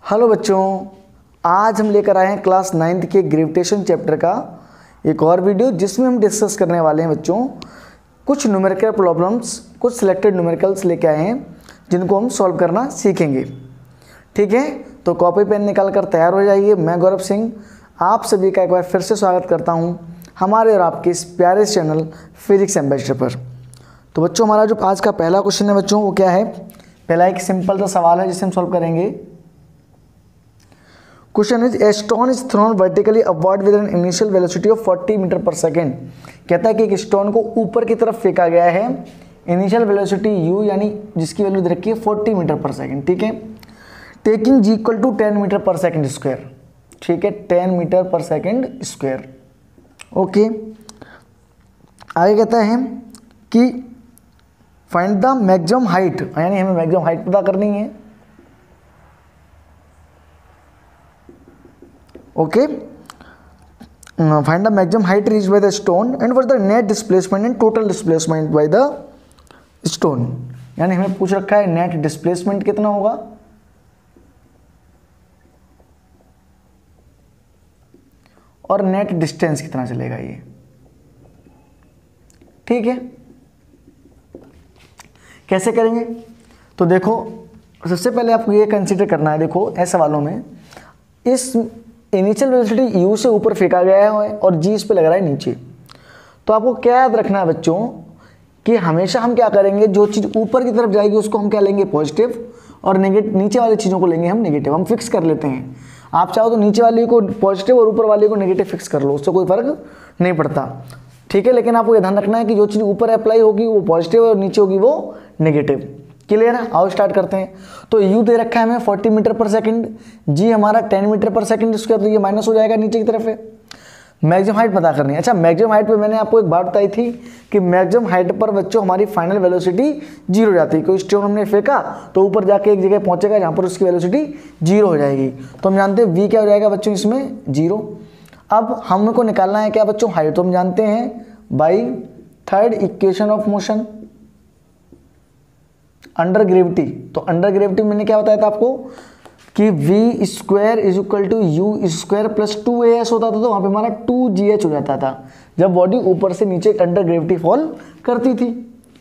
Hello बच्चों, आज हम लेकर आए हैं क्लास 9th के ग्रेविटेशन चैप्टर का एक और वीडियो जिसमें हम डिस्कस करने वाले हैं बच्चों कुछ न्यूमेरिकल प्रॉब्लम्स, कुछ सिलेक्टेड न्यूमेरिकल्स लेके आए हैं जिनको हम सॉल्व करना सीखेंगे। ठीक है, तो कॉपी पेन निकाल कर तैयार हो जाइए। मैं गौरव सिंह आप सभी का एक बार फिर से स्वागत करता हूँ हमारे और आपके इस प्यारे चैनल फिजिक्स एम्बेसडर पर। तो बच्चों, हमारा जो आज का पहला क्वेश्चन है बच्चों वो क्या है? पहला एक सिंपल सा सवाल है जिसे हम सॉल्व करेंगे। Question is a stone is thrown vertically upward with an initial velocity of 40 metre per second. कहता है कि एक स्टोन को ऊपर की तरफ फेंका गया है, इनिशियल वेलोसिटी u यानी जिसकी वैल्यू दे रखी है 40 मीटर पर सेकेंड। ठीक है, taking g equal to 10 metre per second square. ठीक है, 10 metre per second square. Okay, आगे कहता है कि फाइंड द मैक्सिमम हाइट, यानी हमें मैक्सिमम हाइट पता करनी है। Okay, find the maximum height reach by the stone and what the net displacement and total displacement by the stone. यानी हमें पूछ रखा है नेट डिस्प्लेसमेंट कितना होगा और नेट डिस्टेंस कितना चलेगा ये। ठीक है, कैसे करेंगे? तो देखो, सबसे पहले आपको ये कंसीडर करना है। देखो, ऐसे सवालों में इस इनिशियल वेलोसिटी u से ऊपर फेंका गया है और g इस पे लग रहा है नीचे। तो आपको क्या याद रखना है बच्चों कि हमेशा हम क्या करेंगे, जो चीज़ ऊपर की तरफ जाएगी उसको हम क्या लेंगे, पॉजिटिव, और नीचे वाली चीज़ों को लेंगे हम नेगेटिव। हम फिक्स कर लेते हैं। आप चाहो तो नीचे वाली को पॉजिटिव और ऊपर वाली को नेगेटिव फिक्स कर लो, उससे कोई फर्क नहीं पड़ता। ठीक है, लेकिन आपको ये ध्यान रखना है कि जो चीज़ ऊपर अप्लाई होगी वो पॉजिटिव और नीचे होगी वो नेगेटिव। क्लियर है? आओ स्टार्ट करते हैं। तो u दे रखा है हमें 40 मीटर पर सेकंड, g हमारा 10 मीटर पर सेकंड स्क्वायर, तो ये माइनस हो जाएगा नीचे की तरफ है। मैक्सिमम हाइट पता करनी है। अच्छा, मैक्सिमम हाइट पे मैंने आपको एक बात बताई थी कि मैक्सिमम हाइट पर बच्चों हमारी फाइनल वेलोसिटी 0 हो जाती है। कोई स्टोन हमने फेंका तो ऊपर जाके एक जगह पहुंचेगा जहाँ पर उसकी वेलोसिटी 0 हो जाएगी। तो हम जानते हैं v क्या हो जाएगा बच्चों इसमें 0। अब हमको निकालना है क्या बच्चों, हाइट। तो हम जानते हैं by third equation of motion under gravity. तो अंडर ग्रेविटी मैंने क्या बताया था आपको कि v square is equal to u square plus 2as होता था। तो वहां पे हमारा 2gh हो जाता था जब बॉडी ऊपर से नीचे अंडर ग्रेविटी फॉल करती थी।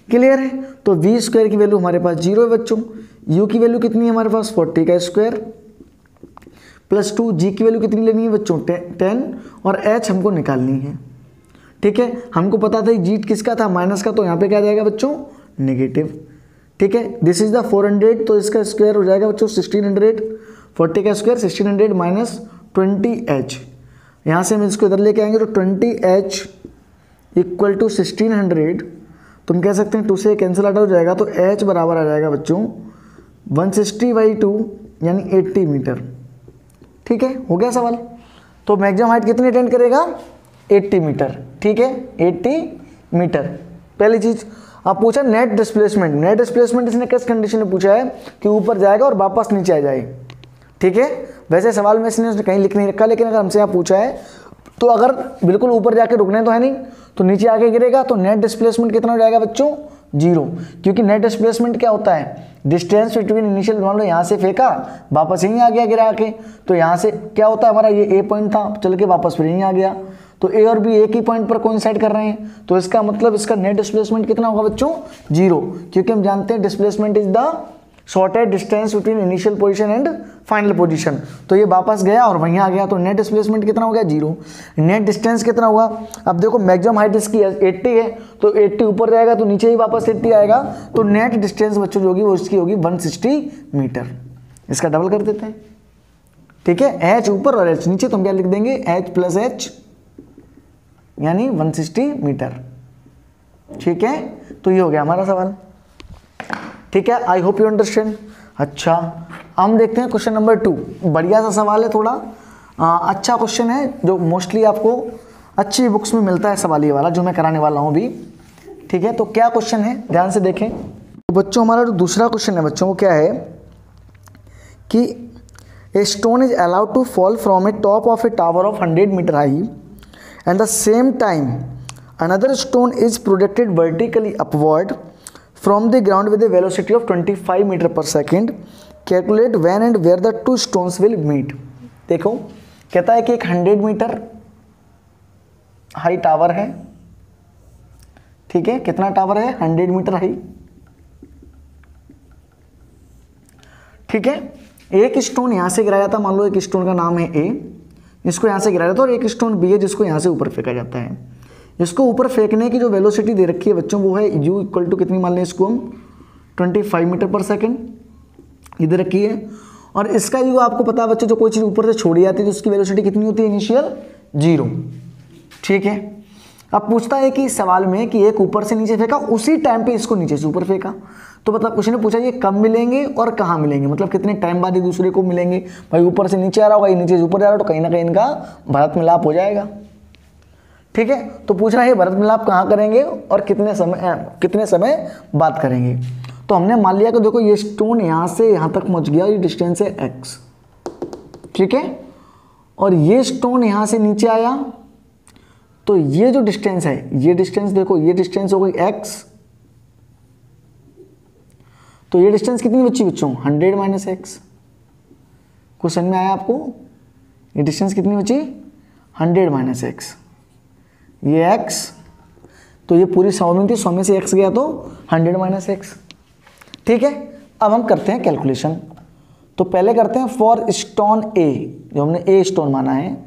क्लियर है? तो v स्क्वायर की वैल्यू हमारे पास 0 है बच्चों। u की वैल्यू कितनी है हमारे पास 40 का स्क्वायर प्लस 2, g की वैल्यू कितनी लेनी है बच्चों 10, और h हमको निकालनी है। ठीक है, हमको पता था g किसका था, माइनस का, तो यहाँ पे क्या जाएगा बच्चों नेगेटिव। ठीक है, दिस इज द 400, तो इसका स्क्वायर हो जाएगा बच्चों 1600। 40 का स्क्वायर 1600 माइनस 20h। यहाँ से हम इसको इधर लेके आएंगे तो 20h इक्वल टू 1600। तुम कह सकते हैं 2 से कैंसिल आउट हो जाएगा, तो h बराबर आ जाएगा बच्चों 160/2 यानी 80 मीटर। ठीक है, हो गया सवाल। तो मैक्सिमम हाइट कितनी अटेंड करेगा 80 मीटर। ठीक है, 80 मीटर पहली चीज। अब पूछा नेट डिस्प्लेसमेंट। नेट डिस्प्लेसमेंट इसने किस कंडीशन में पूछा है कि ऊपर जाएगा और वापस नीचे आ जाए। ठीक है, वैसे सवाल में इसने कहीं लिख नहीं रखा, लेकिन अगर हमसे यहाँ पूछा है तो अगर बिल्कुल ऊपर जाके रुकने तो है नहीं, तो नीचे आके गिरेगा, तो नेट डिस्प्लेसमेंट कितना हो जाएगा बच्चों 0। क्योंकि नेट डिस्प्लेसमेंट क्या होता है, डिस्टेंस बिटवीन इनिशियल, मान लो यहाँ से फेंका वापस यहीं आ गया गिरा के, तो यहाँ से क्या होता है हमारा ये ए पॉइंट था, चल के वापस फिर यहीं आ गया, तो ए और बी एक ही पॉइंट पर कोइंसाइड कर रहे हैं। तो इसका मतलब इसका नेट डिस्प्लेसमेंट कितना होगा बच्चों 0, क्योंकि हम जानते हैं displacement is the shortest distance between initial position and final position. तो ये वापस गया और वहीं आ गया, तो नेट डिस्प्लेसमेंट कितना हो गया 0। नेट डिस्टेंस कितना हुआ, अब देखो मैक्सिमम हाइट इसकी 80 है, तो 80 ऊपर जाएगा तो नीचे ही वापस 80 आएगा, तो नेट डिस्टेंस बच्चों जो होगी वो इसकी होगी 160 मीटर। इसका डबल कर देते हैं। ठीक है, h ऊपर और h नीचे, तो हम क्या लिख देंगे h प्लस h यानी 160 मीटर। ठीक है, तो ये हो गया हमारा सवाल। ठीक है, आई होप यू अंडरस्टैंड। अच्छा, हम देखते हैं क्वेश्चन नंबर 2। बढ़िया सा सवाल है, थोड़ा अच्छा क्वेश्चन है जो मोस्टली आपको अच्छी बुक्स में मिलता है सवाल ये वाला जो मैं कराने वाला हूँ अभी। ठीक है, तो क्या क्वेश्चन है ध्यान से देखें। तो बच्चों हमारा जो दूसरा क्वेश्चन है बच्चों वो क्या है कि a stone is allowed to fall from a top of a tower of 100 metre high and the same time another stone is projected vertically upward from the ground with a velocity of 25 meter per second calculate when and where the two stones will meet. देखो कहता है कि एक 100 metre high tower है, ठीक है, कितना tower है, 100 मीटर हाई, ठीक है। एक स्टोन यहां से गिराया था, मान लो एक स्टोन का नाम है ए, इसको यहां से गिराया था, और एक स्टोन बी है जिसको यहां से ऊपर फेंका जाता है। इसको ऊपर फेंकने की जो वेलोसिटी दे रखी है बच्चों वो है u इक्वल टू कितनी, मान लें इसको हम 25 मीटर पर सेकेंड इधर रखी है। और इसका u आपको पता है बच्चों, जो कोई चीज़ ऊपर से छोड़ी जाती है तो उसकी वेलोसिटी कितनी होती है, इनिशियल 0, ठीक है। अब पूछता है कि सवाल में कि एक ऊपर से नीचे फेंका, उसी टाइम पे इसको नीचे से ऊपर फेंका, तो मतलब उसने पूछा ये कब मिलेंगे और कहाँ मिलेंगे, मतलब कितने टाइम बाद एक दूसरे को मिलेंगे। भाई ऊपर से नीचे आ रहा होगा, ये नीचे से ऊपर जा रहा हो, तो कहीं ना कहीं इनका भरत मिलाप हो जाएगा, ठीक है। तो पूछ रहा है भरत मिलाप कहाँ करेंगे और कितने समय बाद करेंगे। तो हमने मान लिया कि देखो ये स्टोन यहाँ से यहाँ तक पहुँच गया, ये डिस्टेंस है x, ठीक है, और ये स्टोन यहाँ से नीचे आया, तो ये जो डिस्टेंस है, ये डिस्टेंस देखो, ये डिस्टेंस हो गई x, तो ये डिस्टेंस कितनी बची बच्चों, 100 माइनस x। क्वेश्चन में आया आपको, ये डिस्टेंस कितनी बची, 100 माइनस x, ये x, तो ये पूरी 100 में थी, 100 में से x गया तो 100 माइनस x, ठीक है। अब हम करते हैं कैलकुलेशन। तो पहले करते हैं फॉर स्टोन ए, जो हमने ए स्टोन माना है,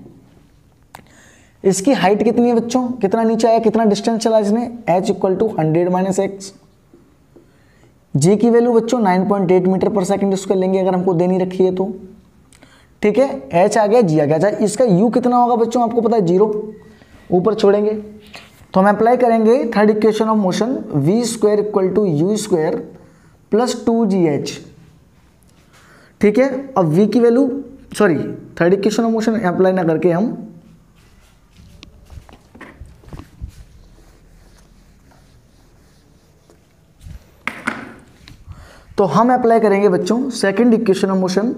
इसकी हाइट कितनी है बच्चों, कितना नीचे आया, कितना डिस्टेंस चला इसने, h equal to 100 minus x। जी की वैल्यू बच्चों 9.8 मीटर पर सेकंड इसको लेंगे अगर हमको देनी रखी है तो, ठीक है। h आ गया, g आ गया, इसका u कितना होगा बच्चों, आपको पता है 0, ऊपर छोड़ेंगे। तो हम अप्लाई करेंगे third equation of motion, v square equal to u square plus 2gh, ठीक है। अब v की value, sorry third equation of motion apply ना करके हम अप्लाई करेंगे बच्चों second equation of motion,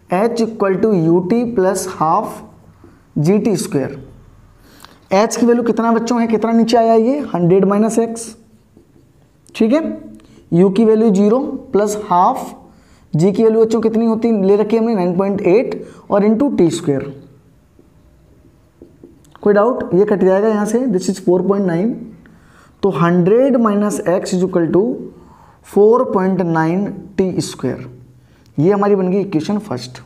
h equal to u t plus half g t square. h की वैल्यू कितना बच्चों है, कितना नीचे आया ये 100 माइनस x, ठीक है। u की वैल्यू 0 प्लस हाफ, g की वैल्यू बच्चों कितनी होती ले रखी है हमने 9.8 और इंटू टी स्क्वायर। कोई डाउट, ये कट जाएगा यहाँ से, दिस इज 4.9, तो 100 minus x is equal to 4.9 t square. ये हमारी बन गई इक्वेशन फर्स्ट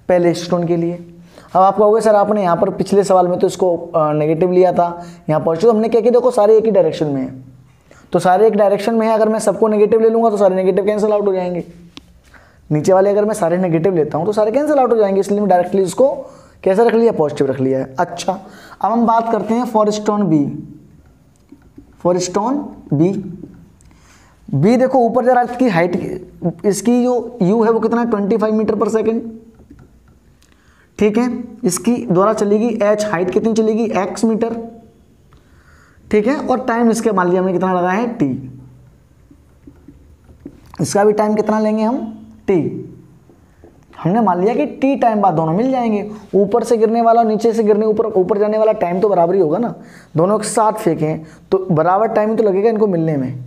पहले स्टोन के लिए। अब आप कहोगे सर आपने यहाँ पर पिछले सवाल में तो इसको नेगेटिव लिया था, यहाँ पॉजिटिव। हमने क्या किया, देखो सारे एक ही डायरेक्शन में है, तो सारे एक डायरेक्शन में है, अगर मैं सबको नेगेटिव ले लूँगा तो सारे नेगेटिव कैंसिल आउट हो जाएंगे। नीचे वाले अगर मैं सारे नेगेटिव लेता हूँ तो सारे कैंसिल आउट हो जाएंगे, इसलिए मैं डायरेक्टली इसको कैसे रख लिया, पॉजिटिव रख लिया है। अच्छा अब हम बात करते हैं for stone B. For stone B देखो ऊपर जरा इसकी हाइट, इसकी जो u है वो कितना है 25 मीटर पर सेकेंड, ठीक है। इसकी द्वारा चलेगी h, हाइट कितनी चलेगी x मीटर, ठीक है। और टाइम इसके मान लिया हमने कितना लगा है t, इसका भी टाइम कितना लेंगे हम t। हमने मान लिया कि t टाइम बाद दोनों मिल जाएंगे, ऊपर से गिरने वाला और नीचे से गिरने ऊपर जाने वाला टाइम तो बराबर ही होगा ना, दोनों के साथ फेंकें तो बराबर टाइम तो लगेगा इनको मिलने में।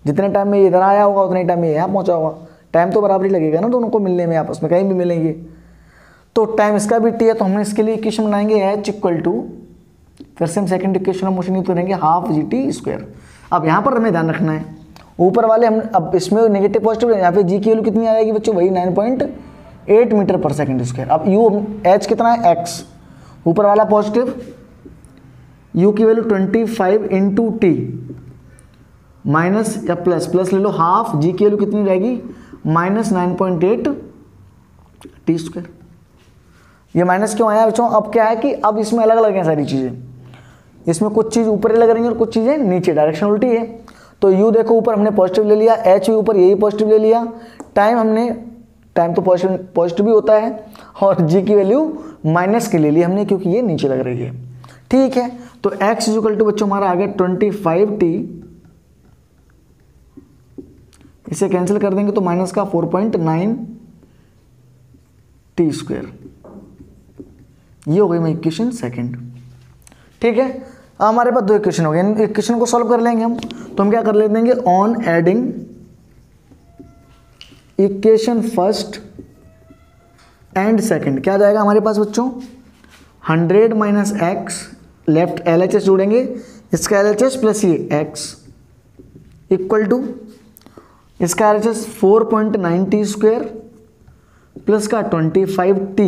जितने टाइम में इधर आया होगा उतने टाइम में यहाँ पहुँचा होगा, टाइम तो बराबर ही लगेगा ना दोनों को मिलने में, आपस में कहीं भी मिलेंगे। तो टाइम इसका भी टी है, तो हमने इसके लिए इक्वेशन बनाएंगे h इक्वल टू, फिर से हम second equation of motion use करेंगे हाफ जी टी स्क्वायर। अब यहाँ पर हमें ध्यान रखना है ऊपर वाले हम, अब इसमें नेगेटिव पॉजिटिव, यहाँ पे जी की वैल्यू कितनी आएगी बच्चों, वही 9.8 मीटर पर सेकंड स्क्वायर। अब यू h कितना है x, ऊपर वाला पॉजिटिव, u की वैल्यू 25 इंटू टी माइनस या प्लस ले लो हाफ, जी की वैल्यू कितनी रहेगी माइनस 9.8 टी स्क्वायर। ये माइनस क्यों आया बच्चों, अब क्या है कि अब इसमें अलग अलग हैं सारी चीज़ें, इसमें कुछ चीज़ ऊपर लग रही है और कुछ चीज़ें नीचे, डायरेक्शन उल्टी है। तो u देखो ऊपर हमने पॉजिटिव ले लिया, h भी ऊपर यही पॉजिटिव ले लिया, टाइम तो पॉजिटिव भी होता है, और g की वैल्यू माइनस की ले ली हमने क्योंकि ये नीचे लग रही है, ठीक है। तो x इज इक्वल टू बच्चों हमारा आ गया 25t, इसे कैंसिल कर देंगे तो माइनस का 4.9 टी स्क्वायर। ये हो गई मेरी इक्वेशन सेकंड, ठीक है। हमारे पास दो इक्वेशन हो गए, इन इक्वेशन को सॉल्व कर लेंगे हम। तो हम क्या कर लेते हैं, on adding equation first and second क्या जाएगा हमारे पास बच्चों, 100 माइनस एक्स, लेफ्ट LHS जोड़ेंगे, इसका LHS प्लस ये x इक्वल टू इसका LHS 4.9t स्क्वायर प्लस का 25t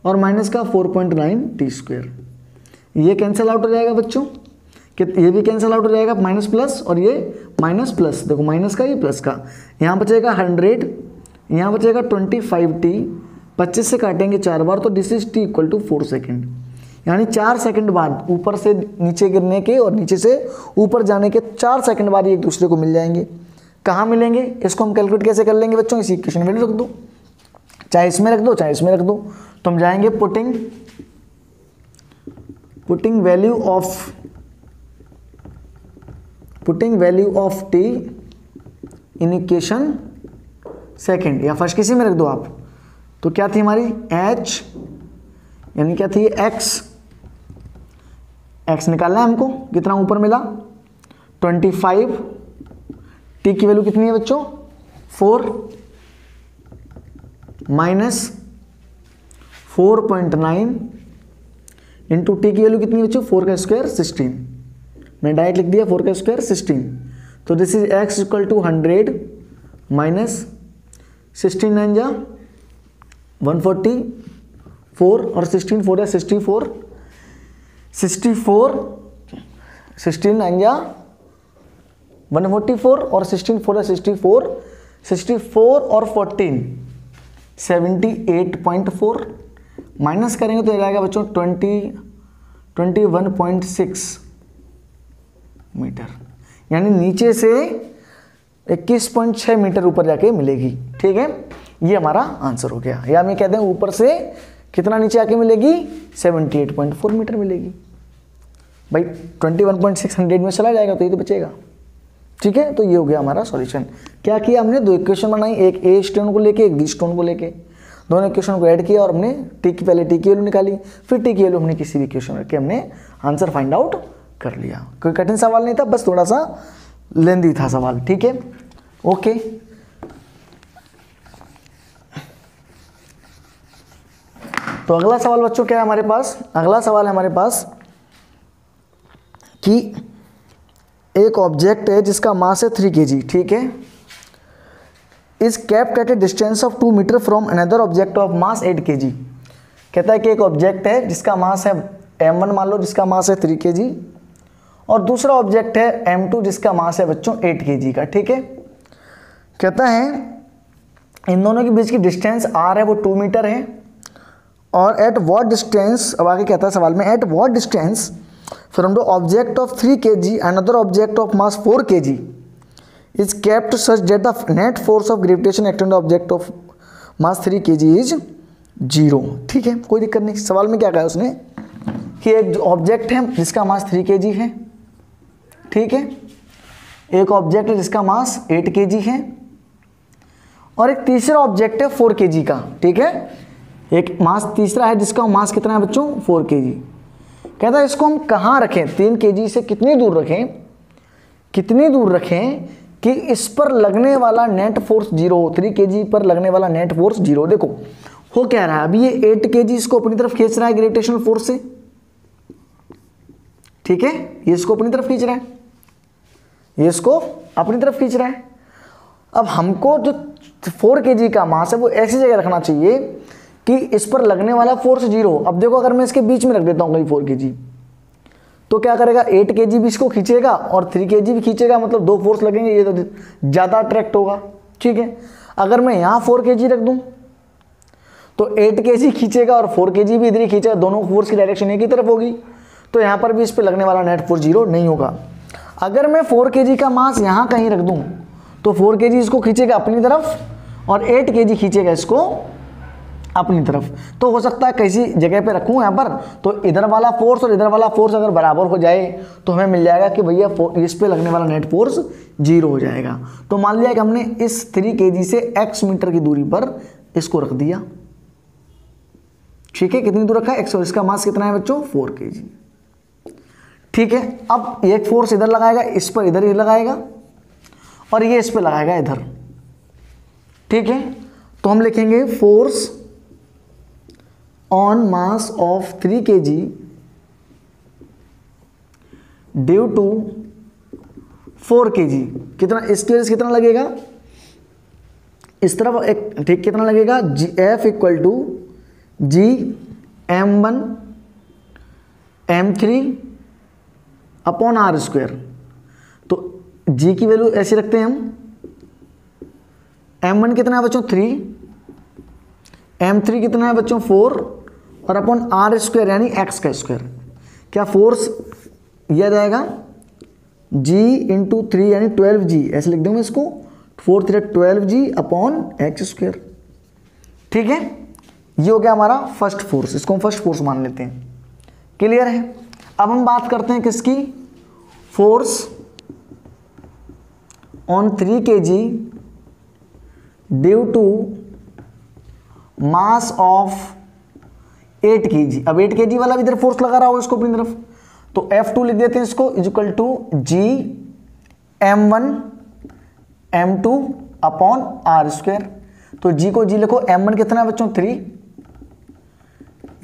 और माइनस का 4.9t स्क्वायर। ये कैंसिल आउट हो जाएगा बच्चों, कि ये भी कैंसिल आउट हो जाएगा, माइनस प्लस और ये माइनस प्लस, देखो माइनस का ये प्लस का, यहाँ बचेगा 100, यहाँ बचेगा 25t, 25 से काटेंगे 4 बार तो this is t equal to 4 second, यानी 4 सेकंड बाद ऊपर से नीचे गिरने के और नीचे से ऊपर जाने के 4 सेकंड बाद ये एक दूसरे को मिल जाएंगे। कहाँ मिलेंगे, इसको हम कैलकुलेट कैसे कर लेंगे बच्चों, इसी इक्वेशन में रख दो, चाहे इसमें रख दो चाहे इसमें रख दो। तो हम जाएंगे putting value of t in equation second, या फर्स्ट किसी में रख दो आप। तो क्या थी हमारी h, यानी क्या थी x निकालना है हमको, कितना ऊपर मिला 25, t की वैल्यू कितनी है बच्चों 4 माइनस 4.9 इंटू टी की वैल्यू कितनी बच्चों 4 का स्क्वायर 16, मैंने डायरेक्ट लिख दिया 4 का स्क्वायर 16। तो this is x equal to 100 minus 16 9 जा 144 और 16 4 या 64, 16 9 जा 144 और 16 4 या 64 और 14 78.4 माइनस करेंगे तो ये जाएगा बच्चों 21.6 मीटर, यानी नीचे से 21.6 मीटर ऊपर जाके मिलेगी। ठीक है, ये हमारा आंसर हो गया, या हम ये कहते हैं ऊपर से कितना नीचे आके मिलेगी 78.4 मीटर मिलेगी। भाई 21.600 में चला जाएगा तो ये तो बचेगा। ठीक है, तो ये हो गया हमारा सॉल्यूशन। क्या किया हमने, दो इक्वेशन बनाई, एक ए स्टोन को लेके एक बी स्टोन को लेके, दोनों इक्वेशन को ऐड किया और हमने पहले टी की वैल्यू निकाली, फिर टी की वैल्यू हमने किसी भी इक्वेशन रख के हमने आंसर फाइंड आउट कर लिया। कोई कठिन सवाल नहीं था, बस थोड़ा सा लेंदी था सवाल। ठीक है, ओके। तो अगला सवाल बच्चों क्या है हमारे पास, अगला सवाल है हमारे पास कि एक ऑब्जेक्ट है जिसका मास है 3 kg। ठीक है, is kept at a distance of 2 metre from another object of mass 8 kg। कहता है कि एक ऑब्जेक्ट है जिसका मास है m1 मान लो, जिसका मास है 3 kg, और दूसरा ऑब्जेक्ट है m2 जिसका मास है बच्चों 8 kg का। ठीक है, कहता है इन दोनों के बीच की डिस्टेंस r है वो 2 मीटर है, और एट वॉट डिस्टेंस, अब आगे कहता है सवाल में, at what distance from the object of 3 kg another object of mass 4 kg is kept such that the net force of gravitation acting on the object of mass 3 kg is 0। ठीक है, कोई दिक्कत नहीं। सवाल में क्या कहा उसने कि एक ऑब्जेक्ट है जिसका मास 3 kg है, ठीक है, एक ऑब्जेक्ट है जिसका मास 8 kg है, और एक तीसरा ऑब्जेक्ट है 4 kg का। ठीक है, एक मास तीसरा है जिसका मास कितना है बच्चों 4 kg। कहता है इसको हम कहाँ रखें, 3 kg से कितनी दूर रखें कि इस पर लगने वाला नेट फोर्स 0 हो, 3 kg पर लगने वाला नेट फोर्स 0। देखो हो क्या रहा है, अभी ये 8 kg इसको अपनी तरफ खींच रहा है ग्रेविटेशनल फोर्स से। ठीक है, ये इसको अपनी तरफ खींच रहा है, ये इसको अपनी तरफ खींच रहा है। अब हमको जो 4 kg का मास है वो ऐसी जगह रखना चाहिए कि इस पर लगने वाला फोर्स 0। अब देखो अगर मैं इसके बीच में रख देता हूँ कहीं 4 kg, तो क्या करेगा 8 kg भी इसको खींचेगा और 3 kg भी खींचेगा, मतलब 2 फोर्स लगेंगे, ये तो ज़्यादा अट्रैक्ट होगा। ठीक है, अगर मैं यहाँ 4 kg रख दूँ तो 8 kg खींचेगा और 4 kg भी इधर ही खींचेगा, दोनों फोर्स की डायरेक्शन एक ही तरफ होगी, तो यहाँ पर भी इस पर लगने वाला नेट फोर्स 0 नहीं होगा। अगर मैं 4 kg का मास यहाँ कहीं रख दूँ तो 4 kg इसको खींचेगा अपनी तरफ और 8 kg खींचेगा इसको अपनी तरफ। तो हो सकता है किसी जगह पे रखूँ यहाँ पर, तो इधर वाला फोर्स और इधर वाला फोर्स अगर बराबर हो जाए तो हमें मिल जाएगा कि भैया इस पे लगने वाला नेट फोर्स 0 हो जाएगा। तो मान लिया कि हमने इस 3 kg से x मीटर की दूरी पर इसको रख दिया। ठीक है, कितनी दूर रखा है x, और इसका मास कितना है बच्चों 4 kg। ठीक है, अब एक फोर्स इधर लगाएगा, इस पर इधर ही लगाएगा, और ये इस पर लगाएगा इधर। ठीक है, तो हम लिखेंगे force on mass of 3 kg due to 4 kg। कितना, इसकी वजह से कितना लगेगा, इस तरफ एक, ठीक, कितना लगेगा, जी F equal to G m1 m3 upon are square. तो g की वैल्यू ऐसे रखते हैं हम, m1 कितना है बच्चों 3, m3 कितना है बच्चों 4 और अपॉन आर स्क्वायर यानी x का स्क्वायर। क्या फोर्स यह जाएगा g इंटू 3 यानी 12g, ऐसे लिख दूंगा इसको, 4 3 12g अपॉन एक्स स्क्वायर। ठीक है, ये हो गया हमारा फर्स्ट फोर्स, इसको हम फर्स्ट फोर्स मान लेते हैं। क्लियर है। अब हम बात करते हैं किसकी, force on 3 kg due to mass of 8 kg। अब 8 kg वाला भी इधर फोर्स लगा रहा होगा इसको अपनी तरफ, तो F2 लिख देते हैं इसको, equal to G m1 m2 upon are square. तो g को g लिखो, m1 कितना है बच्चों 3,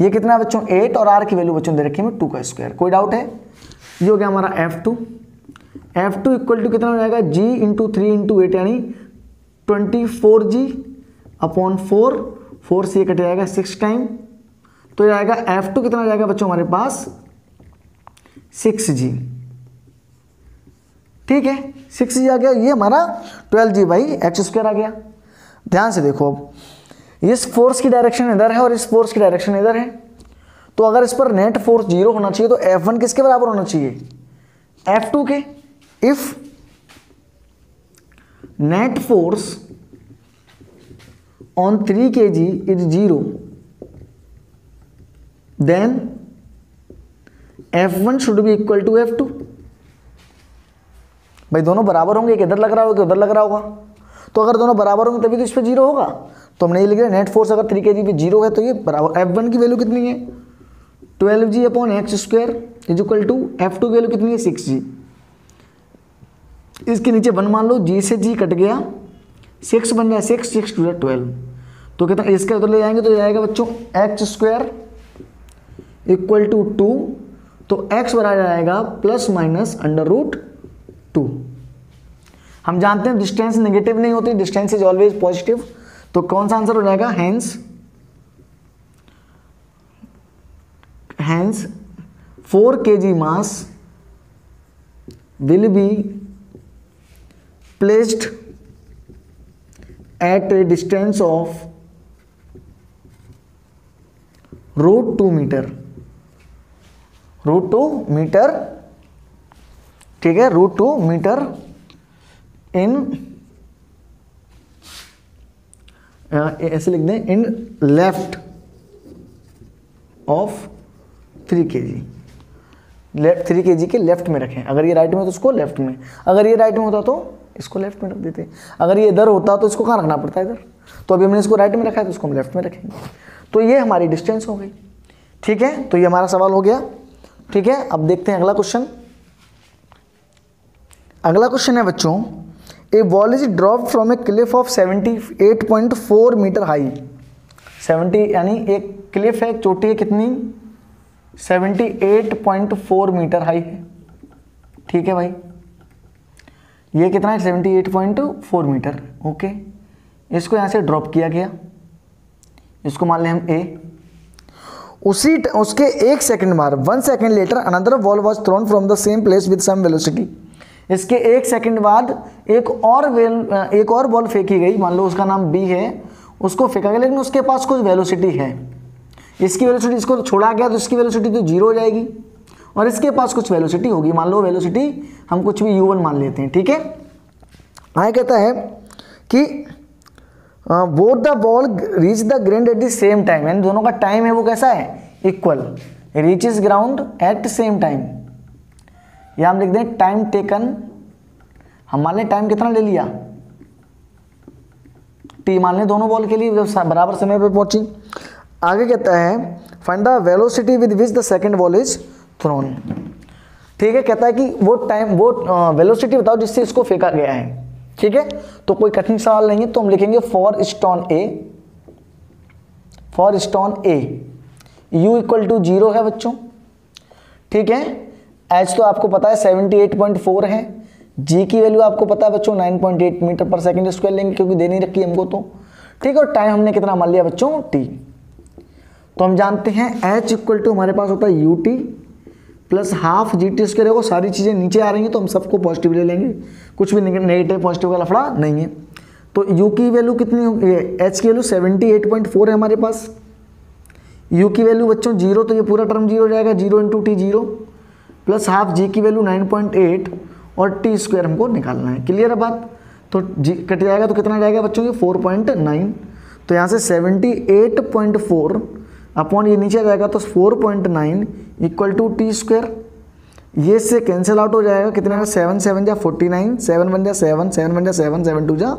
ये कितना है बच्चों 8 और r की वैल्यू बच्चों दे रखी है 2 का स्क्वायर। कोई डाउट है। ये हो गया हमारा F2 इक्वल टू कितना हो जाएगा, g इंटू 3 इंटू 8 यानी 24g अपॉन 4 से ये कट जाएगा 6 टाइम, तो ये आएगा F2 कितना हो जाएगा बच्चों हमारे पास 6g। ठीक है, 6g आ गया, ये हमारा 12g बाई एक्स स्क्वायर आ गया। ध्यान से देखो, अब इस फोर्स की डायरेक्शन इधर है और इस फोर्स की डायरेक्शन इधर है, तो अगर इस पर नेट फोर्स 0 होना चाहिए तो F1 किसके बराबर होना चाहिए, F2 के। If net force on 3 kg is 0 then F1 should be equal to F2। भाई दोनों बराबर होंगे, एक इधर लग रहा होगा उधर लग रहा होगा, तो अगर दोनों बराबर होंगे तभी तो इस पे 0 होगा। तो हमने ये लिख दिया नेट फोर्स अगर 3 kg पे 0 है तो ये बराबर, F1 की वैल्यू कितनी है 12g upon x square is equal to F2 की वैल्यू कितनी है 6g। इसके नीचे 1 मान लो, g से g कट गया, 6 बन जाए 6 6 2 12, तो कितना इसके उधर ले जाएंगे तो ये आएगा बच्चों एक्स स्क्वायर इक्वल टू 2, तो x बराबर आएगा प्लस माइनस अंडर रूट 2। हम जानते हैं डिस्टेंस नेगेटिव नहीं होती, डिस्टेंस इज ऑलवेज पॉजिटिव, तो कौन सा आंसर हो जाएगा, hence 4 kg mass will be placed at a distance of √2 metre, √2 metre, ठीक है, √2 मीटर इन, ऐसे लिख दें, in left of 3 kg, left 3 kg के लेफ्ट में रखें। अगर ये राइट में तो उसको लेफ्ट में, अगर ये राइट में होता तो इसको लेफ्ट में रख देते, अगर ये इधर होता तो इसको कहाँ रखना पड़ता है, इधर। तो अभी हमने इसको राइट में रखा है तो इसको हम लेफ्ट में रखेंगे। तो ये हमारी डिस्टेंस हो गई। ठीक है, तो ये हमारा सवाल हो गया। ठीक है, अब देखते हैं अगला क्वेश्चन। अगला क्वेश्चन है बच्चों, a ball is drop from a cliff of 78.4 metre high. 70 यानी एक क्लिफ है, चोटी है कितनी 78.4 मीटर हाई है। ठीक है भाई, ये कितना है 78.4 मीटर। ओके, इसको यहाँ से ड्रॉप किया गया, इसको मान लें हम ए। उसके 1 सेकंड बाद 1 second later another ball was thrown from the same place with some velocity. इसके 1 सेकंड बाद एक और बॉल फेंकी गई, मान लो उसका नाम बी है, उसको फेंका गया लेकिन उसके पास कुछ वेलोसिटी है। इसकी वेलोसिटी, इसको छोड़ा गया तो इसकी वेलोसिटी तो 0 हो जाएगी और इसके पास कुछ वेलोसिटी होगी, मान लो वेलोसिटी हम कुछ भी u1 मान लेते हैं। ठीक है, आगे कहता है कि both the ball reach the ground at the same time, यानी दोनों का टाइम है वो कैसा है, equal, reaches ground eight same time. या हम लिख दें टाइम टेकन, हम मान लें टाइम कितना ले लिया t मान लें दोनों बॉल के लिए जब बराबर समय पे पहुंची। आगे कहता है find the velocity with which the second ball is throne. ठीक है, कहता है कि वो टाइम, वो वेलोसिटी बताओ जिससे इसको फेंका गया है। ठीक है, तो कोई कठिन सवाल नहीं है, तो हम लिखेंगे for stone A u equal to 0 है बच्चों। ठीक है, h तो आपको पता है 78.4 है, g की वैल्यू आपको पता है बच्चों 9.8 मीटर पर सेकंड स्क्वायर लेंगे क्योंकि दे नहीं रखी हमको तो। ठीक है, और टाइम हमने कितना मान लिया बच्चों t। तो हम जानते हैं h इक्वल टू हमारे पास होता है ut plus half g t square है। सारी चीज़ें नीचे आ रही हैं तो हम सबको पॉजिटिव ले लेंगे, कुछ भी नेगेटिव पॉजिटिव का लफड़ा नहीं है। तो u की वैल्यू कितनी होगी, h की वैल्यू 78.4 है हमारे पास, u की वैल्यू बच्चों 0, तो ये पूरा टर्म 0 हो जाएगा, 0 into T 0 plus half g की वैल्यू 9.8 और टी स्क्वायर हमको निकालना है। क्लियर है बात, तो g कट जाएगा तो कितना जाएगा बच्चों ये 4.9, तो यहाँ से 78.4 अपॉन ये नीचे जाएगा तो 4.9 इक्वल टू टी स्क्वायर, ये से कैंसिल आउट हो जाएगा, कितना का 7 7 जा 49, 7 1 जा 7, 7 1 जा 7, 7 2 जा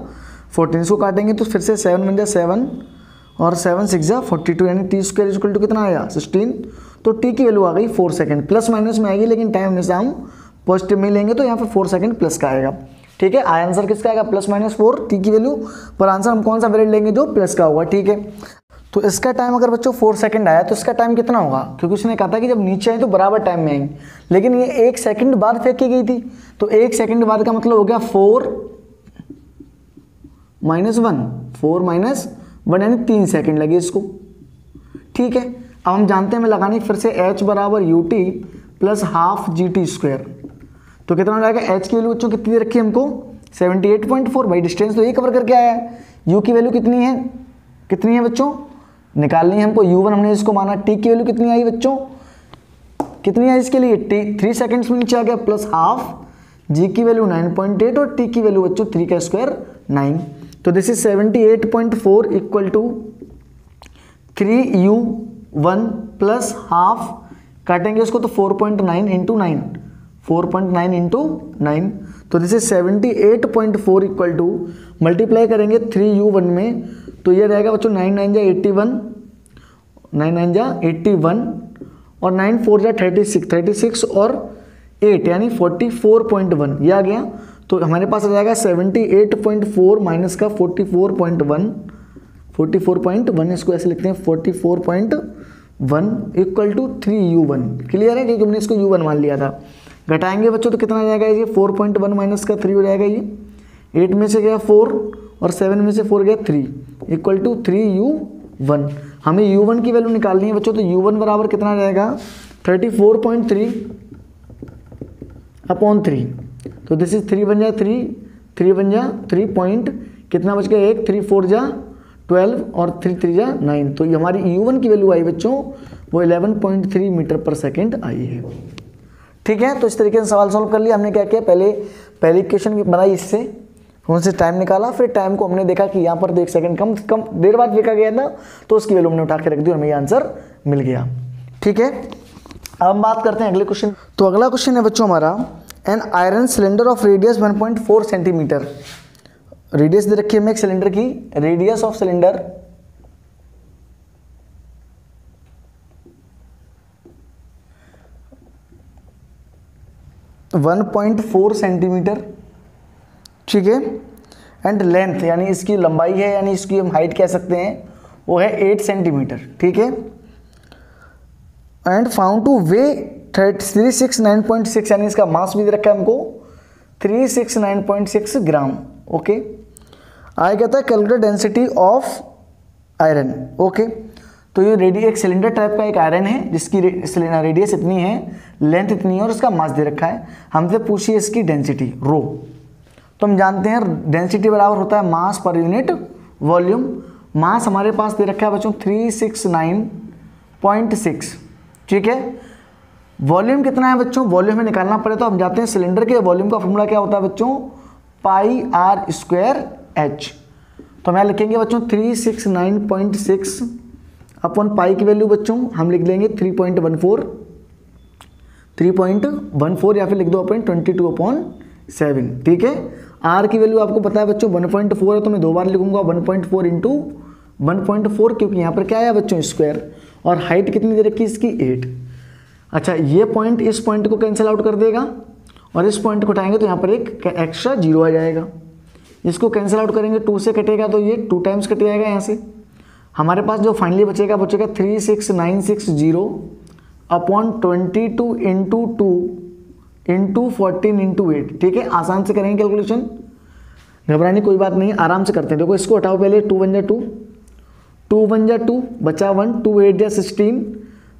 14, इसको काटेंगे तो फिर से 7 1 जा 7 और 7 6 जा 42, यानी टी स्क्वायर इक्वल टू कितना आया 16। तो टी की वैल्यू आ गई 4 सेकंड, प्लस माइनस में आएगी लेकिन टाइम हमेशा हम पॉजिटिव में लेंगे तो यहाँ पे 4 सेकंड प्लस का आएगा। ठीक है, आंसर किसका आएगा +-4 टी की वैल्यू, पर आंसर हम कौन सा वेरिएबल लेंगे जो प्लस का होगा। ठीक है, तो इसका टाइम अगर बच्चों 4 सेकंड आया तो इसका टाइम कितना होगा, क्योंकि उसने कहा था कि जब नीचे आई तो बराबर टाइम में आएंगे, लेकिन ये 1 सेकंड बाद फेंकी गई थी, तो 1 सेकंड बाद का मतलब हो गया 4 -1 यानी 3 सेकंड लगे इसको। ठीक है, अब हम जानते हैं मैं लगाने फिर से h बराबर ut plus half g t square, तो कितना हो जाएगा, h की वैल्यू बच्चों कितनी दे रखी है हमको 78.4, भाई डिस्टेंस तो ये कवर करके आया है। u की वैल्यू कितनी है बच्चों, निकालनी है हमको, u1 हमने इसको माना, t की वैल्यू कितनी आई बच्चों, कितनी आई इसके लिए t 3 सेकंड्स में नीचे आ गया, प्लस हाफ g की वैल्यू 9.8 और t की वैल्यू बच्चों 3 का स्क्वायर 9, तो this is 78.4 equal to 3u1 plus half, काटेंगे इसको तो 4.9 इंटू 9, 4.9 इंटू 9, तो this is 78.4 equal to, multiply करेंगे 3u1 में तो ये रहेगा बच्चों 9 9 जा 81, 9 9 जा 81 और 9 4 जा 36 और 8 यानी 44.1 ये आ गया। तो हमारे पास आ जाएगा 78.4 माइनस का 44.1, इसको ऐसे लिखते हैं 44.1 इक्वल टू 3u1। क्लियर है, क्योंकि हमने इसको u1 मान लिया था। घटाएंगे बच्चों तो कितना आ जाएगा ये 4.1 माइनस का 3 हो जाएगा, ये 8 में से गया 4 और 7 में से 4 गया 3 इक्वल टू 3u1। हमें u1 की वैल्यू निकालनी है बच्चों, तो u1 बराबर कितना आ जाएगा 34.3 अपॉन 3, तो दिस इज 3 बन जा 3 बन जा 3 पॉइंट कितना बच गया 1, 3 4 जा 12 और 3 3 जा 9, तो ये हमारी u1 की वैल्यू आई बच्चों वो 11.3 मीटर पर सेकेंड आई है। ठीक है, तो इस तरीके से सवाल सॉल्व कर लिया हमने। क्या किया, पहले इक्वेशन बनाई इससे, उनसे टाइम निकाला, फिर टाइम को हमने देखा कि यहाँ पर तो 1 सेकंड कम देर बाद फेंका गया था, तो उसकी वैल्यू हमने उठा के रख दी और हमें ये आंसर मिल गया। ठीक है, अब हम बात करते हैं अगले क्वेश्चन। तो अगला क्वेश्चन है बच्चों हमारा, an iron cylinder of radius 1.4 centimetre, radius दे रखी है हमें एक सिलेंडर की, रेडियस ऑफ सिलेंडर 1.4 सेंटीमीटर। ठीक है, एंड लेंथ यानी इसकी लंबाई है, यानी इसकी हम हाइट कह सकते हैं, वो है 8 सेंटीमीटर। ठीक है, एंड फाउंड टू वे 369.6, यानी इसका मास भी दे रखा है हमको 369.6 ग्राम। ओके, आगे कहता है calculate density of iron. Okay, तो ये एक सिलेंडर टाइप का एक आयरन है जिसकी रेडियस इतनी है, लेंथ इतनी है और इसका मास दे रखा है। हमसे पूछिए इसकी डेंसिटी रो, तो हम जानते हैं डेंसिटी बराबर होता है मास पर यूनिट वॉल्यूम। मास हमारे पास दे रखा है बच्चों 369.6। ठीक है, वॉल्यूम कितना है बच्चों, वॉल्यूम में निकालना पड़े तो हम जाते हैं सिलेंडर के वॉल्यूम का फॉर्मूला क्या होता है बच्चों, πr²h। तो हम यहाँ लिखेंगे बच्चों 369.6 अपॉन पाई की वैल्यू बच्चों हम लिख लेंगे 3.14 या फिर लिख दो अपन 22/7। ठीक है, आर की वैल्यू आपको पता है बच्चों 1.4 है, तो मैं 2 बार लिखूंगा 1.4 इंटू 1.4, क्योंकि यहाँ पर क्या है बच्चों स्क्वायर, और हाइट कितनी दे रखी है इसकी 8। अच्छा, ये पॉइंट इस पॉइंट को कैंसिल आउट कर देगा और इस पॉइंट को उठाएंगे तो यहाँ पर एक एक्स्ट्रा 0 आ जाएगा। इसको कैंसिल आउट करेंगे, 2 से कटेगा तो ये 2 टाइम्स कट जाएगा यहाँ से। हमारे पास जो फाइनली बचेगा 36960 अपॉन 22 इंटू 2 इंटू 14 इंटू 8। ठीक है, आसान से करेंगे कैलकुलेशन, घबराने कोई बात नहीं, आराम से करते हैं। देखो इसको हटाओ पहले, 2 1 जा 2, 2 1 जा 2 बचा 1, 2 8 जा 16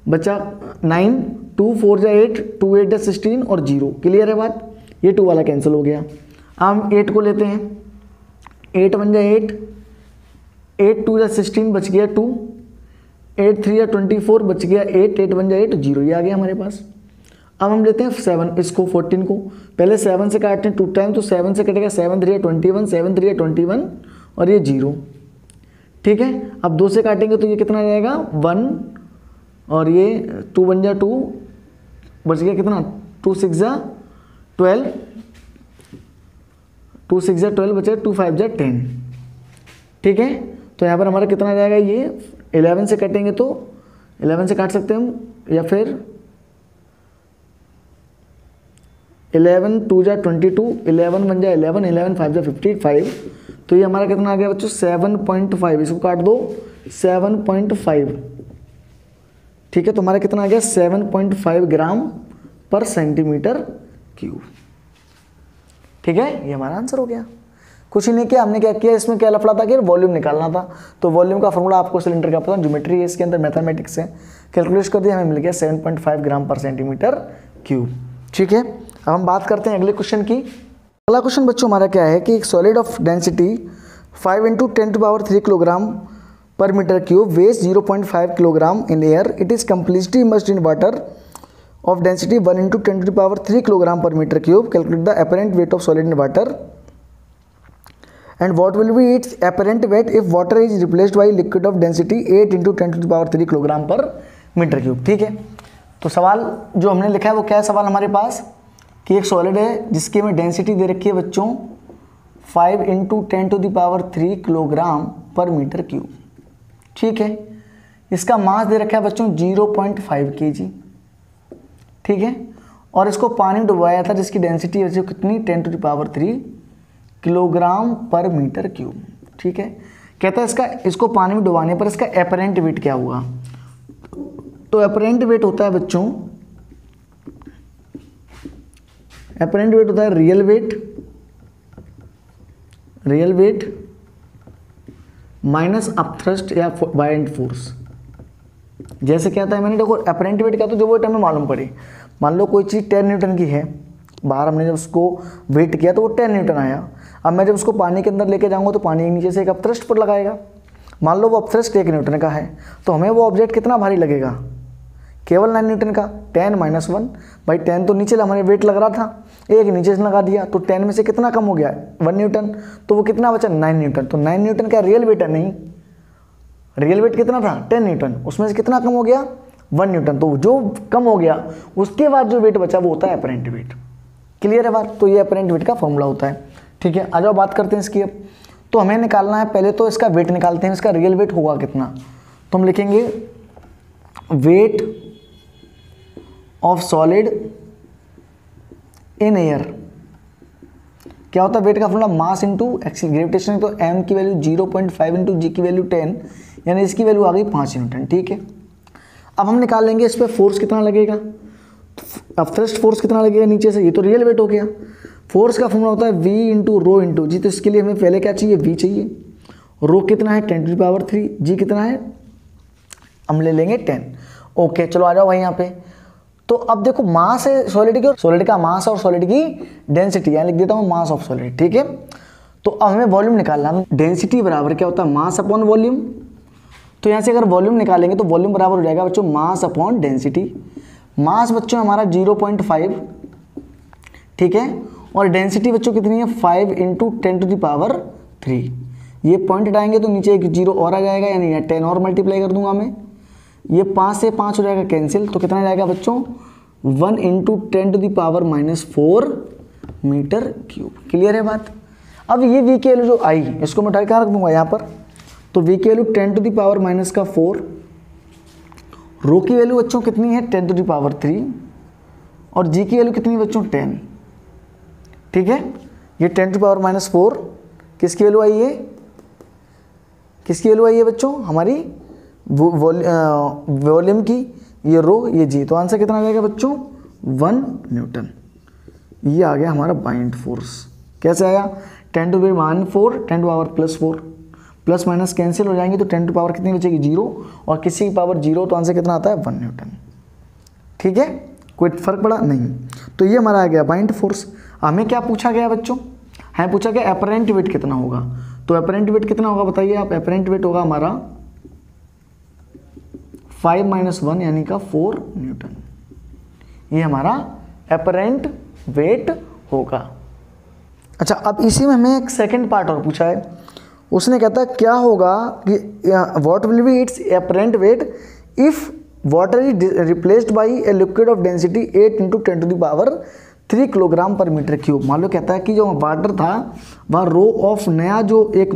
बचा 9, 2 4 जा 8, 2 8 जा 16 और 0। क्लियर है बात, ये 2 वाला कैंसिल हो गया। अब हम 8 को लेते हैं, 8 1 जा 8, 8 2 जा 16 बच गया 2, 8 3 जा 24 बच गया 8, 8 1 जा 8, 0 ये आ गया हमारे पास। अब हम लेते हैं 7 इसको 14 को, पहले 7 से काटते हैं 2 टाइम, तो 7 से कटेगा 7 3 जा 21, 7 3 जा 21 और ये 0। ठीक है, अब 2 से काटेंगे तो ये कितना जाएगा 1 और ये 2 1 जा 2 बच गया कितना 2 6 जा 12, 2 6 जा 12 बचा 2 5 जा 10। ठीक है, तो यहाँ पर हमारा कितना जाएगा, ये 11 से कटेंगे तो 11 से काट सकते हैं हम, या फिर 11 2 जा 22, 11 1 जा 11, 11 5 जा 55, तो ये हमारा कितना आ गया बच्चों 7.5, इसको काट दो 7.5। ठीक है, तो हमारा कितना आ गया 7.5 ग्राम पर सेंटीमीटर क्यूब। ठीक है, ये हमारा आंसर हो गया। कुछ ही नहीं किया, हमने क्या किया, इसमें क्या लफड़ा था कि वॉल्यूम निकालना था, तो वॉल्यूम का फॉर्मूला आपको सिलेंडर का पता, ज्योमेट्री है इसके अंदर, मैथमेटिक्स है, कैलकुलेट कर दिया, हमें मिल गया 7.5 ग्राम पर सेंटीमीटर क्यूब। ठीक है, अब हम बात करते हैं अगले क्वेश्चन की। अगला क्वेश्चन बच्चों हमारा क्या है कि एक solid of density 5 × 10³ kilogram per metre cube weighs 0.5 kilogram in air, it is completely immersed in water of density 1 × 10³ kilogram per meter cube. Calculate the apparent weight of solid in water and what will be its apparent weight if water is replaced by liquid of density 8 × 10³ kilogram per meter cube. ठीक है, तो सवाल जो हमने लिखा है वो क्या है सवाल हमारे पास कि एक सॉलिड है जिसकी हमें डेंसिटी दे रखी है बच्चों 5 × 10³ किलोग्राम पर मीटर क्यूब। ठीक है, इसका मास दे रखा है बच्चों 0.5 kg। ठीक है, और इसको पानी में डुबाया था जिसकी डेंसिटी है कितनी 10³ किलोग्राम पर मीटर क्यूब। ठीक है, कहता है इसको पानी में डुबाने पर इसका एपरेंट वेट क्या हुआ, तो एपरेंट वेट होता है बच्चों, एपरेंट वेट होता है रियल वेट माइनस अपथ्रस्ट या बायएंड फोर्स। जैसे क्या था मैंने देखो एपरेंट वेट क्या, तो जो वेट हमें मालूम पड़े, मान लो कोई चीज़ 10 न्यूटन की है, बाहर हमने जब उसको वेट किया तो वो 10 न्यूटन आया। अब मैं जब उसको पानी के अंदर लेके जाऊंगा तो पानी के नीचे से एक अपथ्रस्ट पर लगाएगा, मान लो वो अपथ्रस्ट 1 न्यूटन का है, तो हमें वो ऑब्जेक्ट कितना भारी लगेगा, केवल 9 न्यूटन का। 10 - 1 भाई 10 तो नीचे हमारे वेट लग रहा था, एक नीचे से लगा दिया तो 10 में से कितना कम हो गया 1 न्यूटन, तो वो कितना बचा 9 न्यूटन। तो 9 न्यूटन का रियल वेट है, नहीं रियल वेट कितना था 10 न्यूटन, उसमें से कितना कम हो गया 1 न्यूटन, तो जो कम हो गया उसके बाद जो वेट बचा वो होता है एपरेंट वेट। क्लियर है बात, तो ये एपरेंट वेट का फॉर्मूला होता है। ठीक है, आ जाओ बात करते हैं इसकी। अब तो हमें निकालना है, पहले तो इसका वेट निकालते हैं, इसका रियल वेट होगा कितना, तो हम लिखेंगे weight of solid in air. क्या होता है वेट का फॉर्मूला, मास इंटू ग्रेविटेशन, तो m की वैल्यू 0.5 इंटू जी की वैल्यू 10, यानी इसकी वैल्यू आ गई 5 न्यूटन। ठीक है, अब हम निकाल लेंगे इस पर फोर्स कितना लगेगा, अब थ्रस्ट फोर्स कितना लगेगा नीचे से, ये तो रियल वेट हो गया। फोर्स का फॉर्मूला होता है v इंटू रो इंटू जी, तो इसके लिए हमें पहले क्या चाहिए v चाहिए, रो कितना है 10⁻3, जी कितना है हम ले लेंगे 10। ओके चलो आ जाओ भाई यहाँ पे। तो अब देखो मास है सॉलिड की, और सॉलिड का मास और सॉलिड की डेंसिटी, यहाँ लिख देता हूँ मास ऑफ सॉलिड। ठीक है, तो अब हमें वॉल्यूम निकालना है, डेंसिटी बराबर क्या होता है मास अपॉन वॉल्यूम। तो यहाँ से अगर वॉल्यूम निकालेंगे तो वॉल्यूम बराबर हो जाएगा बच्चों मास अपॉन डेंसिटी। मास बच्चों हमारा 0.5, ठीक है, और डेंसिटी बच्चों कितनी है 5 × 10⁻3। ये पॉइंट हटाएंगे तो नीचे एक 0 और आ जाएगा, यानी 10 और मल्टीप्लाई कर दूंगा मैं, ये 5 से 5 हो जाएगा कैंसिल, तो कितना जाएगा बच्चों 1 × 10⁻⁴ मीटर क्यूब। क्लियर है बात। अब ये v की वैल्यू जो आई इसको मैं उठा के रख दूंगा यहाँ पर, तो v की वैल्यू 10⁻⁻⁴, रो की वैल्यू बच्चों कितनी है 10⁻3 और g की वैल्यू कितनी है बच्चों 10। ठीक है, ये 10⁻⁴, किसकी वैल्यू आई है, किसकी वैल्यू आई है बच्चों, हमारी वॉल्यूम की, ये रो ये जी। तो आंसर कितना आ जाएगा बच्चों, 1 न्यूटन। ये आ गया हमारा बाइंड फोर्स। कैसे आया, 10 to power +4, plus minus cancel हो जाएंगे तो 10 टू पावर कितनी बचेगी, 0, और किसी की पावर 0, तो आंसर कितना आता है, 1 न्यूटन। ठीक है, कोई फर्क पड़ा नहीं। तो ये हमारा आ गया बाइंड फोर्स। हमें क्या पूछा गया बच्चों, हमें पूछा गया एपरेंट वेट कितना होगा। तो एपरेंट वेट कितना होगा बताइए आप, एपरेंट वेट होगा हमारा 5 - 1 यानी का 4 न्यूटन। ये हमारा एपरेंट वेट होगा। अच्छा, अब इसी में हमें एक सेकंड पार्ट और पूछा है। उसने कहता है क्या होगा कि what will be it's apparent wait if water is replaced by a liquid of density 8 × 10³ kilogram per metre cube. मान लो कहता है कि जो वाटर था वह रो ऑफ नया जो एक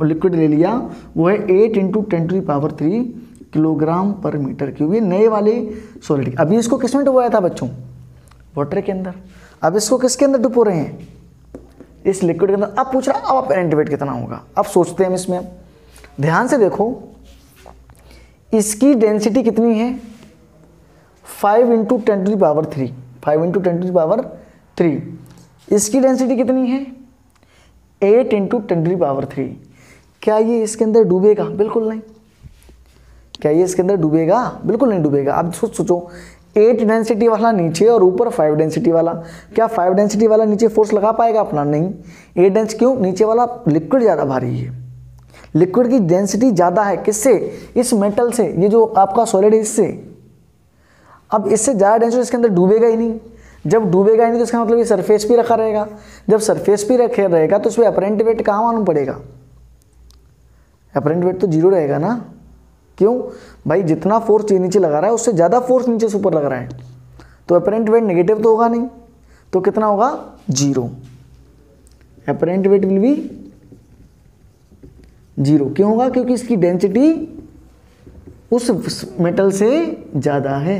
लिक्विड ले लिया वो है 8 × 10³ किलोग्राम पर मीटर क्यूब। ये नए वाले सॉलिड, अभी इसको किस में डुबोया था बच्चों, वाटर के अंदर। अब इसको किसके अंदर डुबो रहे हैं, इस लिक्विड के अंदर। अब पूछ रहा अब एपरेंट वेट कितना होगा। अब सोचते हैं हम इसमें, ध्यान से देखो, इसकी डेंसिटी कितनी है, 5 × 10³ 5 × 10³ इसकी डेंसिटी कितनी है, 8 × 10³ क्या ये इसके अंदर डूबेगा, बिल्कुल नहीं। क्या ये इसके अंदर डूबेगा, बिल्कुल नहीं डूबेगा। अब सोचो 8 डेंसिटी वाला नीचे और ऊपर 5 डेंसिटी वाला, क्या 5 डेंसिटी वाला नीचे फोर्स लगा पाएगा अपना, नहीं। 8 डेंस क्यों, नीचे वाला लिक्विड ज़्यादा भारी है, लिक्विड की डेंसिटी ज़्यादा है, किससे, इस मेटल से, ये जो आपका सॉलिड है इससे। अब इससे ज़्यादा डेंसिटी इसके अंदर डूबेगा ही नहीं। जब डूबेगा ही नहीं तो इसका मतलब ये सरफेस पे रखा रहेगा। जब सरफेस पे रखे रहेगा तो इसमें अपरेंट वेट कहाँ मालूम पड़ेगा, अपरेंट वेट तो 0 रहेगा ना। क्यों भाई, जितना फोर्स ये नीचे लगा रहा है उससे ज़्यादा फोर्स नीचे से ऊपर लग रहा है, तो अपरेंट वेट नेगेटिव तो होगा नहीं, तो कितना होगा, 0। Apparent weight will be 0। क्यों होगा, क्योंकि इसकी डेंसिटी उस मेटल से ज़्यादा है।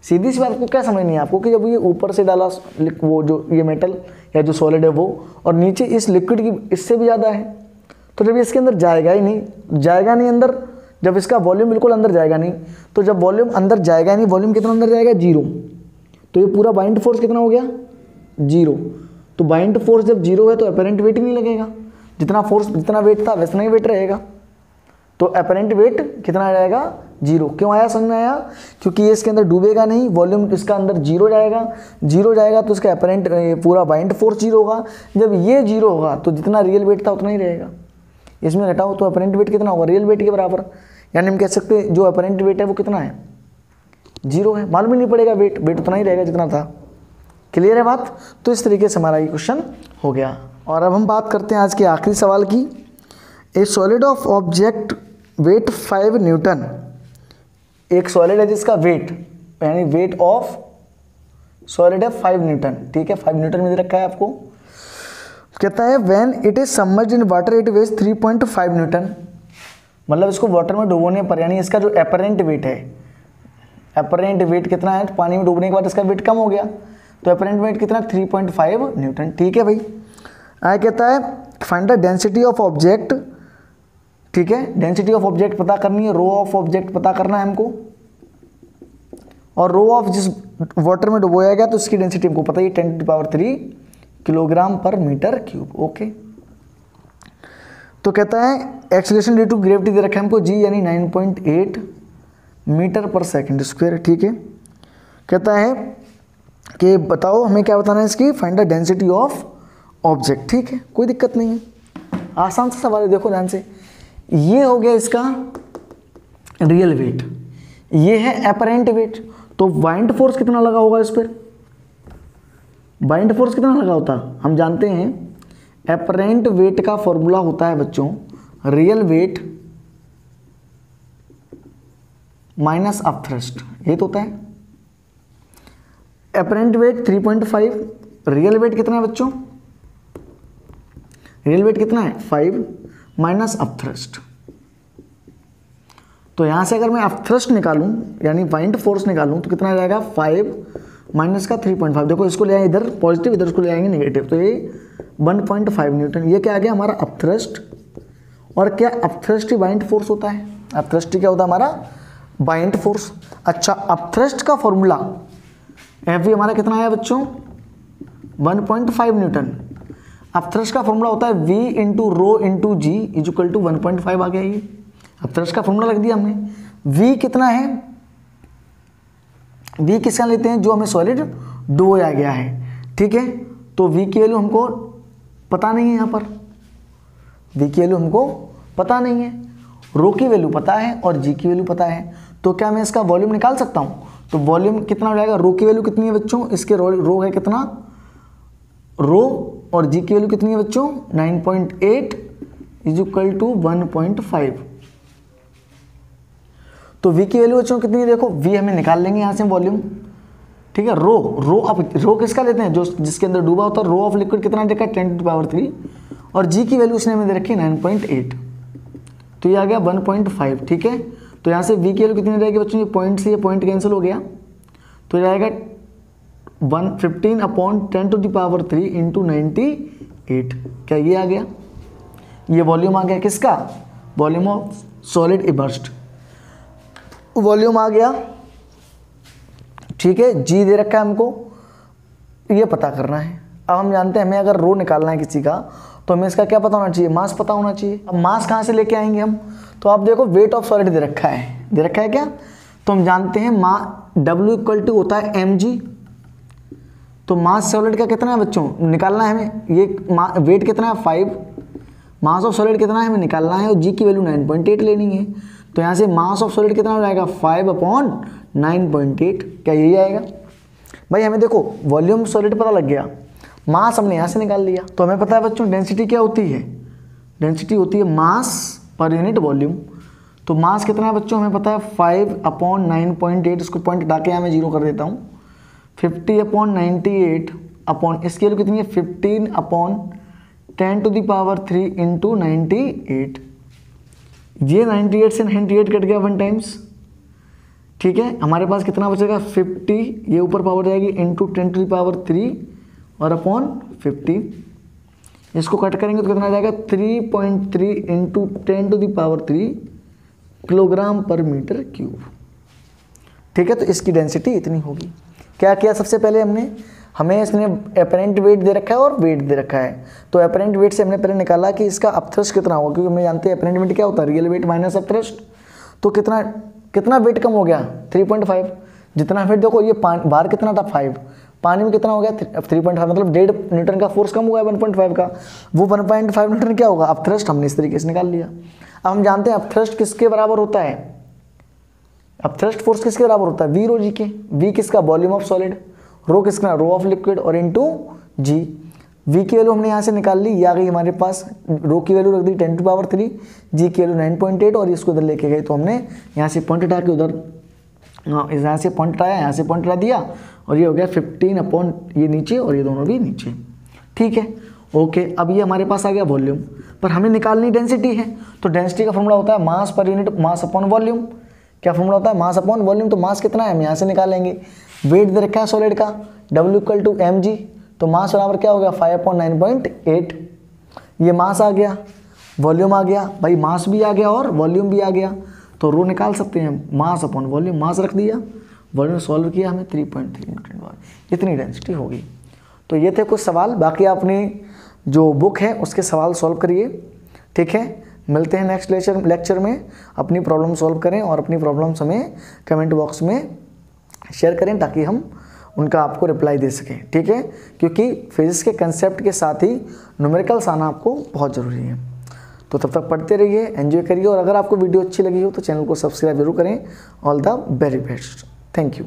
सीधी सी बात को क्या समझनी है आपको कि जब ये ऊपर से डाला वो जो ये मेटल या जो सॉलिड है वो, और नीचे इस लिक्विड की इससे भी ज़्यादा है, तो जब ये इसके अंदर जाएगा ही नहीं, जाएगा नहीं अंदर, जब इसका वॉल्यूम बिल्कुल अंदर जाएगा नहीं, तो जब वॉल्यूम अंदर जाएगा नहीं, वॉल्यूम कितना अंदर जाएगा, 0, तो ये पूरा बाइंड फोर्स कितना हो गया, 0। तो बाइंड फोर्स जब 0 है तो अपरेंट वेट ही नहीं लगेगा, जितना फोर्स जितना वेट था वैसा ही वेट रहेगा, तो अपरेंट वेट कितना आ जाएगा, 0। क्यों आया, समझ में आया, क्योंकि ये इसके अंदर डूबेगा नहीं, वॉल्यूम इसका अंदर 0 जाएगा, 0 जाएगा तो इसका अपरेंट पूरा बाइंड फोर्स 0 होगा। जब ये 0 होगा तो जितना रियल वेट था उतना ही रहेगा, इसमें घटाओ तो अपरेंट वेट कितना होगा, रियल वेट के बराबर। यानी हम कह सकते हैं जो अपरेंट वेट है वो कितना है, 0 है, मालूम ही नहीं पड़ेगा, वेट उतना ही रहेगा जितना था। क्लियर है बात। तो इस तरीके से हमारा ये क्वेश्चन हो गया। और अब हम बात करते हैं आज के आखिरी सवाल की। ए solid of object wait 5 Newton, एक सॉलिड है जिसका वेट यानी वेट ऑफ सॉलिड है 5 न्यूटन, ठीक है, 5 न्यूटन में दे रखा है आपको। कहता है when it is submerged in water it weighs 3.5 newton, मतलब इसको वाटर में डुबोने पर, यानी इसका जो एपरेंट वेट है, एपरेंट वेट कितना है, तो पानी में डूबने के बाद इसका वेट कम हो गया, तो एपरेंट वेट कितना, 3.5 न्यूटन, ठीक है भाई। आगे कहता है find the density of object, ठीक है, डेंसिटी ऑफ ऑब्जेक्ट पता करनी है, रो ऑफ ऑब्जेक्ट पता करना है हमको, और रो ऑफ जिस वाटर में डुबोया गया तो उसकी डेंसिटी हमको पता ही 10³ kilogram per metre cube, okay. तो कहता है एक्सीलरेशन ड्यू टू ग्रेविटी दे रखा है हमको जी, यानी 9.8 मीटर पर सेकंड स्क्वायर, ठीक है। कहता है कि बताओ हमें क्या बताना है इसकी, find the density of object, ठीक है, कोई दिक्कत नहीं है, आसान सा सवाल है, देखो ध्यान से। ये हो गया इसका रियल वेट, ये है अपरेंट वेट, तो बाइंड फोर्स कितना लगा होगा इस पर, बाइंड फोर्स कितना लगा होता, हम जानते हैं अपरेंट वेट का फॉर्मूला होता है बच्चों रियल वेट माइनस अपथ्रस्ट, ये तो होता है। अपरेंट वेट 3.5, रियल वेट कितना है बच्चों, रियल वेट कितना है 5 माइनस अपथ्रस्ट। तो यहां से अगर मैं अपथ्रस्ट निकालूं यानी बाइंड फोर्स निकालूं तो कितना आ जाएगा 5 माइनस का 3.5, देखो इसको ले आए इधर पॉजिटिव, इधर इसको ले आएंगे नेगेटिव, तो ये 1.5 न्यूटन। ये क्या आ गया हमारा अपथ्रस्ट। और क्या अपथ्रस्ट ही बाइंड फोर्स होता है? अपथ्रस्ट ही क्या होता है हमारा? Bind force. अच्छा, अपथ्रस्ट का फॉर्मूला एफ वी हमारा कितना आया बच्चों? 1.5 न्यूटन। अपथ्रस्ट का फॉर्मूला होता है V into rho into g is equal to 1.5 आ गया। ये अपथ्रस्ट का फॉर्मूला लग दिया हमने। वी कितना है? वी किसका लेते हैं? जो हमें सॉलिड डो आ गया है, ठीक है। तो वी की वैल्यू हमको पता नहीं है, यहाँ पर वी की वैल्यू हमको पता नहीं है, रो की वैल्यू पता है और जी की वैल्यू पता है। तो क्या मैं इसका वॉल्यूम निकाल सकता हूँ? तो वॉल्यूम कितना हो जाएगा? रो की वैल्यू कितनी है बच्चों? इसके रो है कितना? रो, और जी की वैल्यू कितनी है बच्चों? 9.8 इज इक्वल टू 1.5। तो वी की वैल्यू बच्चों कितनी है? देखो वी हमें निकाल लेंगे यहाँ से वॉल्यूम, ठीक है। रो किसका लेते हैं? जो जिसके अंदर डूबा होता है। रो ऑफ लिक्विड कितना देखा? 10⁻3। और जी की वैल्यू उसने हमें दे रखी है 9.8, तो ये आ गया 1.5, ठीक है। तो यहाँ से वी की वैल्यू कितनी रहेगी बच्चों? ये पॉइंट से ये पॉइंट कैंसिल हो गया, तो ये आएगा 15/10⁻³ इंटू 98। क्या ये आ गया? ये वॉल्यूम आ गया किसका? Volume of solid immersed, volume आ गया, ठीक है। जी दे रखा है हमको, ये पता करना है। अब हम जानते हैं हमें अगर रो निकालना है किसी का, तो हमें इसका क्या पता होना चाहिए? मास पता होना चाहिए। अब मास कहाँ से लेके आएंगे हम? तो आप देखो वेट ऑफ सॉलिड दे रखा है, दे रखा है क्या? तो हम जानते हैं W इक्वल टू होता है mg। तो मास सॉलिड का कितना है बच्चों? निकालना है हमें। ये वेट कितना है? 5। मास ऑफ सॉलिड कितना है हमें निकालना है, और जी की वैल्यू 9.8 लेनी है। तो यहाँ से मास ऑफ सॉलिड कितना हो जाएगा? 5/9.8। क्या यही आएगा? भाई हमें देखो वॉल्यूम सॉलिड पता लग गया, मास हमने यहाँ से निकाल लिया। तो हमें पता है बच्चों डेंसिटी क्या होती है? डेंसिटी होती है मास पर यूनिट वॉल्यूम। तो मास कितना है बच्चों? हमें पता है 5/9.8। इसको पॉइंट हटा के यहाँ मैं 0 कर देता हूँ। 50/98 अपॉन इसकी वैल्यू कितनी है? 15/10⁻³ इंटू 98। ये 98 से 98 कट गया 1 टाइम्स, ठीक है। हमारे पास कितना बचेगा? 50, ये ऊपर पावर जाएगी इंटू 10⁻³ और अपॉन 50। इसको कट करेंगे तो कितना आ जाएगा? 3.3 into 10⁻³ kilogram per metre cube, ठीक है। तो इसकी डेंसिटी इतनी होगी। क्या किया सबसे पहले हमने? हमें इसने अपरेंट वेट दे रखा है और वेट दे रखा है। तो अपरेंट वेट से हमने पहले निकाला कि इसका अपथ्रस्ट कितना होगा, क्योंकि हमें जानते हैं अपरेंट वेट क्या होता है? Real wait minus upthrust. तो कितना वेट कम हो गया? 3.5। जितना वेट देखो ये बाहर कितना था? 5। पानी में कितना हो गया? 3.5, मतलब 1.5 न्यूटन का फोर्स कम हुआ है 1.5 का। वो 1.5 न्यूटन क्या होगा? अपथ्रस्ट हमने इस तरीके से निकाल लिया। अब हम जानते हैं अपथ्रस्ट किसके बराबर होता है? अपथ्रस्ट फोर्स किसके बराबर होता है? वी रो जी के। वी किसका? Volume of solid. रो किसका? रो ऑफ लिक्विड, और इंटू जी। वी की वैल्यू हमने यहाँ से निकाल ली, ये आ गई हमारे पास। रो की वैल्यू रख दी 10⁻3, जी की वैल्यू 9.8, और इसको इधर लेके गए। तो हमने यहाँ से पॉइंट हटा के उधर, यहाँ से पॉइंट हटाया, यहाँ से पॉइंट हटा दिया, और ये हो गया 15 अपॉन ये नीचे, और ये दोनों भी नीचे, ठीक है। ओके, अब ये हमारे पास आ गया वॉल्यूम, पर हमें निकालनी डेंसिटी है। तो डेंसिटी का फॉर्मूला होता है mass per unit, mass upon volume. क्या फॉर्मूला होता है? Mass upon volume. तो मास कितना है हम यहाँ से निकालेंगे। वेट दे रखा है सॉलिड का, W इक्वल टू mg। तो मास बराबर क्या हो गया? 5/9.8। ये मास आ गया, वॉल्यूम आ गया। भाई मास भी आ गया और वॉल्यूम भी आ गया, तो रो निकाल सकते हैं। मास अपॉन वॉल्यूम, मास रख दिया, वॉल्यूम सॉल्व किया, हमें 3.3 न्यूटन इतनी डेंसिटी होगी। तो ये थे कुछ सवाल। बाकी आपने जो बुक है उसके सवाल सॉल्व करिए, ठीक है। मिलते हैं नेक्स्ट लेक्चर में। अपनी प्रॉब्लम सॉल्व करें और अपनी प्रॉब्लम्स हमें कमेंट बॉक्स में शेयर करें, ताकि हम उनका आपको रिप्लाई दे सकें, ठीक है। क्योंकि फिजिक्स के कंसेप्ट के साथ ही न्यूमेरिकल्स आना आपको बहुत ज़रूरी है। तो तब तक पढ़ते रहिए, एंजॉय करिए, और अगर आपको वीडियो अच्छी लगी हो तो चैनल को सब्सक्राइब जरूर करें। All the very best, thank you.